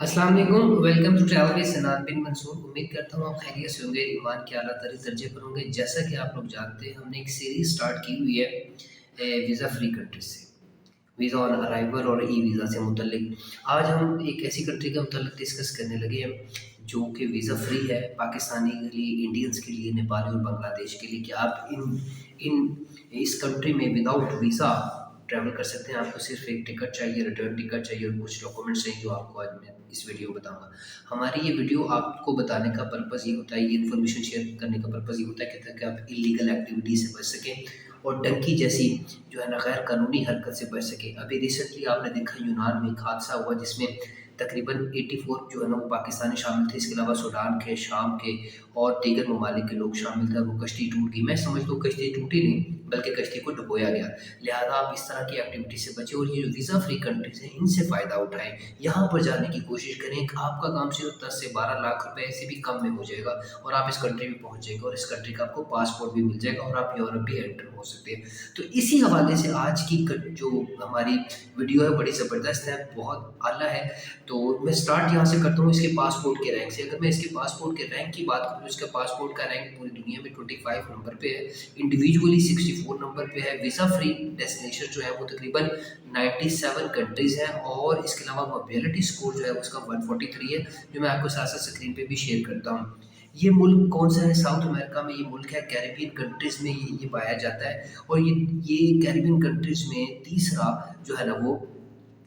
अस्सलाम वालेकुम, welcome to travel with सनात बिन मंसूर। उम्मीद करता हूँ आप खैरियत से होंगे, ईमान के आला तरीन दर्जे पर होंगे। जैसा कि आप लोग जानते हैं, हमने एक सीरीज़ स्टार्ट की हुई है वीज़ा फ्री कंट्री से, वीज़ा ऑन अराइवल और ई वीज़ा से मुतल्लिक। आज हम एक ऐसी कंट्री के मुतल्लिक डिस्कस करने लगे हैं जो कि वीज़ा फ्री है पाकिस्तानी के लिए, इंडियंस के लिए, नेपाली और बांग्लादेश के लिए, कि आप इन इन इस कंट्री में विदाउट वीज़ा ट्रैवल कर सकते हैं। आपको सिर्फ एक टिकट चाहिए, रिटर्न टिकट चाहिए और कुछ डॉक्यूमेंट्स चाहिए जो आपको आज मैं इस वीडियो में बताऊंगा। हमारी ये वीडियो आपको बताने का पर्पज़ ये होता है, ये इन्फॉर्मेशन शेयर करने का पर्पज़ ये होता है कि ताकि आप इलीगल एक्टिविटी से बच सकें और डंकी जैसी जो है ना गैर कानूनी हरकत से बच सकें। अभी रिसेंटली आपने देखा यूनान में एक हादसा हुआ जिसमें तकरीबन 84 जो है ना वो पाकिस्तानी शामिल थे। इसके अलावा सूडान के, शाम के और दीगर ममालिक के लोग शामिल थे। वो कश्ती टूट गई। मैं समझता हूँ कश्ती टूटी नहीं बल्कि कश्ती को डुबोया गया। लिहाजा आप इस तरह की एक्टिविटी से बचें और ये जो वीज़ा फ्री कंट्रीज़ हैं इनसे फ़ायदा उठाएं। यहाँ पर जाने की कोशिश करें। आपका काम सिर्फ 10 से 12 लाख रुपए से भी कम में हो जाएगा और आप इस कंट्री में पहुँच जाएंगे और इस कंट्री का आपको पासपोर्ट भी मिल जाएगा और आप यूरोप भी एंटर हो सकते हैं। तो इसी हवाले से आज की जो हमारी वीडियो है बड़ी ज़बरदस्त है, बहुत आला है। तो मैं स्टार्ट यहाँ से करता हूँ इसके पासपोर्ट के रैंक से। अगर मैं इसके पासपोर्ट के रैंक की बात करूँ तो इसका पासपोर्ट का रैंक पूरी दुनिया में 25 नंबर पे है, इंडिविजुअली 64 नंबर पे है। वीज़ा फ्री डेस्टिनेशन जो है वो तकरीबन 97 कंट्रीज़ हैं और इसके अलावा मोबिलिटी स्कोर जो है उसका 143 है, जो मैं आपको साथ साथ स्क्रीन पे भी शेयर करता हूँ। ये मुल्क कौन सा है? साउथ अमेरिका में ये मुल्क है। कैरिबियन कंट्रीज़ में ये पाया जाता है और ये कैरिबियन कंट्रीज़ में तीसरा जो है ना वो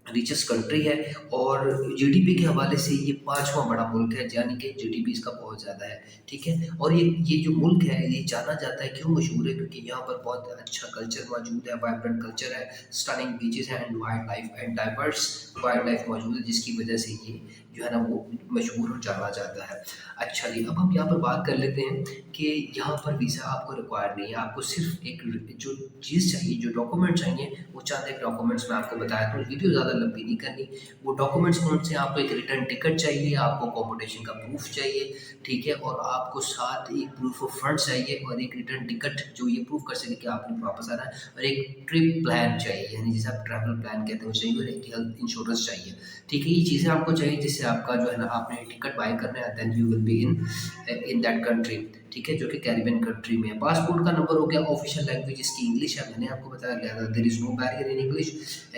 रिचेस्ट कंट्री है और जीडीपी के हवाले से ये 5वां बड़ा मुल्क है, यानी कि जीडीपी इसका बहुत ज़्यादा है, ठीक है? और ये जो मुल्क है ये जाना जाता है, क्यों मशहूर है? क्योंकि यहाँ पर बहुत अच्छा कल्चर मौजूद है, वाइब्रेंट कल्चर है, स्टनिंग बीचेज़ हैं and wild life and diverse wild life मौजूद है, जिसकी वजह से ये जो है ना वो मशहूर और जाना जाता है। अच्छा जी, अब हम यहाँ पर बात कर लेते हैं कि यहाँ पर वीज़ा आपको रिक्वायर्ड नहीं है। आपको सिर्फ एक जो चीज़ चाहिए, जो डॉक्यूमेंट चाहिए, वो चंद एक डॉक्यूमेंट्स मैं आपको बताया। तो वीडियो ज़्यादा लंबी नहीं करनी। वो डॉक्यूमेंट्स कौन से? आपको एक रिटर्न टिकट चाहिए, आपको अकोमोडेशन का प्रूफ चाहिए, ठीक है? और आपको साथ एक प्रूफ ऑफ फंड चाहिए और एक रिटर्न टिकट जो ये प्रूफ कर सके कि आपने वापस आना है, और एक ट्रिप प्लान चाहिए, यानी जिसे आप ट्रैवल प्लान कहते हैं वो चाहिए, और एक हेल्थ इंश्योरेंस चाहिए, ठीक है? ये चीज़ें आपको चाहिए जिससे आपका जो है ना आपने टिकट बाय करना है, then you will be in that country, ठीक है? जो कि कैरिबियन कंट्री में है। पासपोर्ट का नंबर हो गया। ऑफिशियल लैंग्वेज इसकी इंग्लिश है, मैंने आपको बताया, लिहाजा there is no barrier in English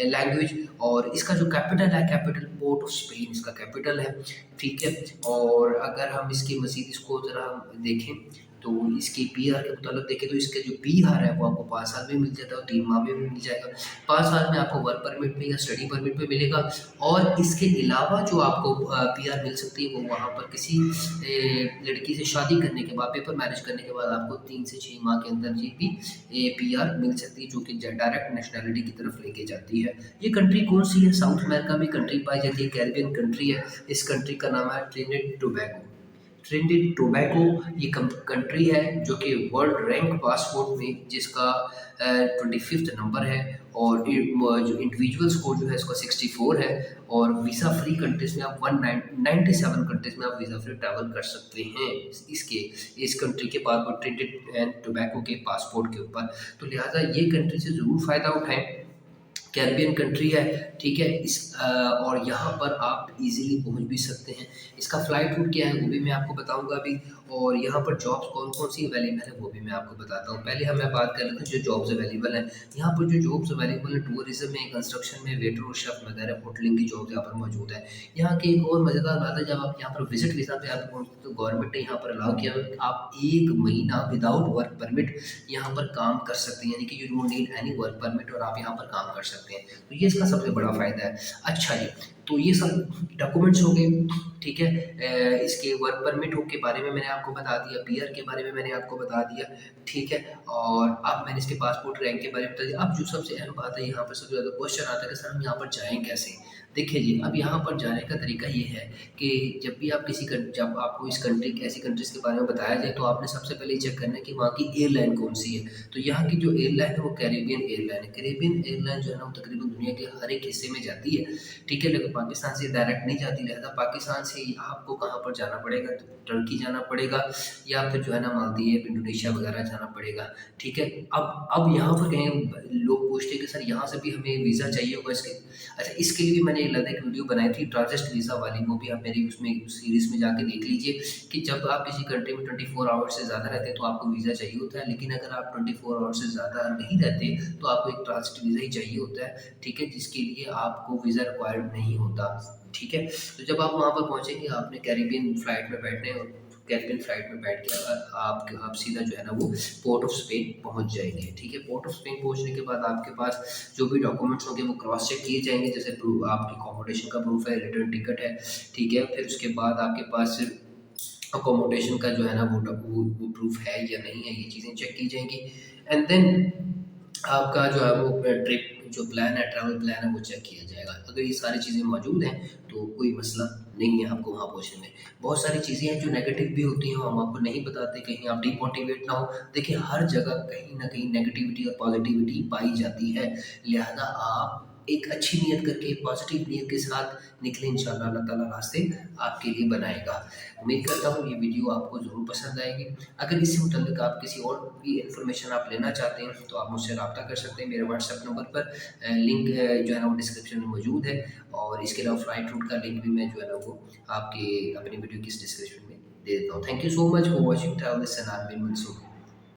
language. और इसका जो कैपिटल है, कैपिटल पोर्ट ऑफ स्पेन इसका कैपिटल है, ठीक है? और अगर हम इसकी मज़ीद इसको ज़रा देखें तो इसकी पीआर के मुताबिक देखें तो इसका जो पीआर है वो आपको 5 साल में मिल जाता है और 3 माह में भी मिल जाएगा। 5 साल में आपको वर्क परमिट पे या स्टडी परमिट पे मिलेगा और इसके अलावा जो आपको पीआर मिल सकती है वो वहाँ पर किसी लड़की से शादी करने के बाद, पेपर मैरिज करने के बाद आपको 3 से 6 माह के अंदर ये भी पीआर मिल सकती है, जो कि डायरेक्ट नेशनैलिटी की तरफ लेके जाती है। ये कंट्री कौन सी है? साउथ अमेरिका में कंट्री पाई जाती है, कैरिबियन कंट्री है। इस कंट्री का नाम है ट्रिनिडेड टोबैगो। ट्रिनिडेड टोबैगो ये कंट्री है जो कि वर्ल्ड रैंक पासपोर्ट में जिसका 25th नंबर है और जो इंडिविजुअल स्कोर जो है इसका 64 है। और वीज़ा फ्री कंट्रीज़ में आप 197 कंट्रीज़ में आप वीज़ा फ्री ट्रैवल कर सकते हैं इसके इस कंट्री के पासपोर्ट, ट्रिनिडेड एंड टोबैगो के पासपोर्ट के ऊपर। तो लिहाजा ये कंट्री से ज़रूर फ़ायदा उठाएं। कैरिबियन कंट्री है, ठीक है? और यहाँ पर आप इजीली पहुँच भी सकते हैं। इसका फ़्लाइट रूट क्या है वो भी मैं आपको बताऊँगा अभी, और यहाँ पर जॉब्स कौन-कौन सी अवेलेबल है वो भी मैं आपको बताता हूँ। पहले मैं बात कर लेते हैं जो जॉब्स अवेलेबल हैं। यहाँ पर जो जॉब्स अवेलेबल है टूरिज़्म में, कंस्ट्रक्शन में, वेटर और शेफ़ वगैरह होटलिंग की जॉब्स यहाँ पर मौजूद है। यहाँ की एक और मज़ेदार बात है, जब आप यहाँ पर विज़िट वीज़ा पे आप पहुँचते तो गवर्नमेंट ने यहाँ पर अलाउ किया है कि आप 1 महीना विदाउट वर्क परमिट यहाँ पर काम कर सकते हैं, यानी कि you don't need any work permit और आप यहाँ पर काम कर सकते हैं। तो ये इसका सबसे बड़ा फ़ायदा है। अच्छा जी, तो ये सब डॉक्यूमेंट्स हो गए, ठीक है? इसके वर्क परमिट हो के बारे में मैंने आपको बता दिया, पीआर के बारे में मैंने आपको बता दिया, ठीक है? और अब मैंने इसके पासपोर्ट रैंक के बारे में बता दिया। अब जो सबसे अहम बात है, यहाँ पर सबसे ज़्यादा क्वेश्चन आता है कि सर हम यहाँ पर जाएँ कैसे? देखिए जी, अब यहाँ पर जाने का तरीका ये है कि जब भी आप जब आपको इस कंट्री ऐसी कंट्रीज़ के बारे में बताया जाए तो आपने सबसे पहले ये चेक करना है कि वहाँ की एयरलाइन कौन-सी है। तो यहाँ की जो एयरलाइन है वो कैरिबियन एयरलाइन है। कैरिबियन एयरलाइन जो है ना वो तकरीबन दुनिया के हर एक हिस्से में जाती है, ठीक है? लेकिन पाकिस्तान से डायरेक्ट नहीं जाती, लिहाज़ा पाकिस्तान से आपको कहाँ पर जाना पड़ेगा? तो टर्की जाना पड़ेगा या फिर जो है ना मालदीव, इंडोनेशिया वगैरह जाना पड़ेगा, ठीक है? अब यहाँ पर कहीं लोग पूछते हैं कि सर यहाँ से भी हमें वीज़ा चाहिए होगा इसके। अच्छा, इसके लिए भी मैंने हमने अलग एक वीडियो बनाई थी ट्रांजिट वीज़ा वाली, वो भी आप मेरी उसमें सीरीज़ में जाके देख लीजिए कि जब आप किसी कंट्री में 24 आवर्स से ज़्यादा रहते हैं तो आपको वीज़ा चाहिए होता है, लेकिन अगर आप 24 आवर्स से ज़्यादा नहीं रहते तो आपको एक ट्रांजिट वीज़ा ही चाहिए होता है, ठीक है? जिसके लिए आपको वीज़ा रिक्वायर्ड नहीं होता, ठीक है? तो जब आप वहाँ पर पहुँचेंगे, आपने कैरिबियन फ्लाइट में बैठना है, कैरिबियन फ्लाइट में बैठ के आप सीधा जो है ना वो पोर्ट ऑफ स्पेन पहुँच जाएँगे, ठीक है? पोर्ट ऑफ स्पेन पहुँचने के बाद आपके पास जो भी डॉक्यूमेंट्स होंगे वो क्रॉस चेक किए जाएँगे, जैसे आपकी अकोमोडेशन का प्रूफ है, रिटर्न टिकट है, ठीक है? फिर उसके बाद आपके पास अकोमोडेशन का जो है ना वो प्रूफ है या नहीं है, ये चीज़ें चेक की जाएँगी। एंड देन आपका जो है वो ट्रिप जो प्लान है, ट्रैवल प्लान है, वो चेक किया जाएगा। अगर ये सारी चीज़ें मौजूद हैं, तो कोई मसला नहीं है आपको वहाँ पहुँचने में। बहुत सारी चीज़ें हैं जो नेगेटिव भी होती हैं, हम आपको नहीं बताते, कहीं आप डिमोटिवेट ना हो। देखिए, हर जगह कहीं न कहीं नेगेटिविटी और पॉज़िटिविटी पाई जाती है, लिहाज़ा आप एक अच्छी नीयत करके, पॉज़िटिव नीयत के साथ निकलें, इंशाअल्लाह अल्लाह ताला रास्ते आपके लिए बनाएगा। उम्मीद करता हूँ ये वीडियो आपको ज़रूर पसंद आएगी। अगर इससे मुतल्लिक आप किसी और भी इन्फॉर्मेशन आप लेना चाहते हैं तो आप मुझसे रब्ता कर सकते हैं मेरे व्हाट्सएप नंबर पर। लिंक जो है ना वो डिस्क्रिप्शन में मौजूद है, और इसके अलावा फ्लाइट रूट का लिंक भी मैं जो है ना वो आपके अपनी वीडियो की डिस्क्रिप्शन में दे देता हूँ। Thank you so much for watching travel with सनान बिन मंसूर।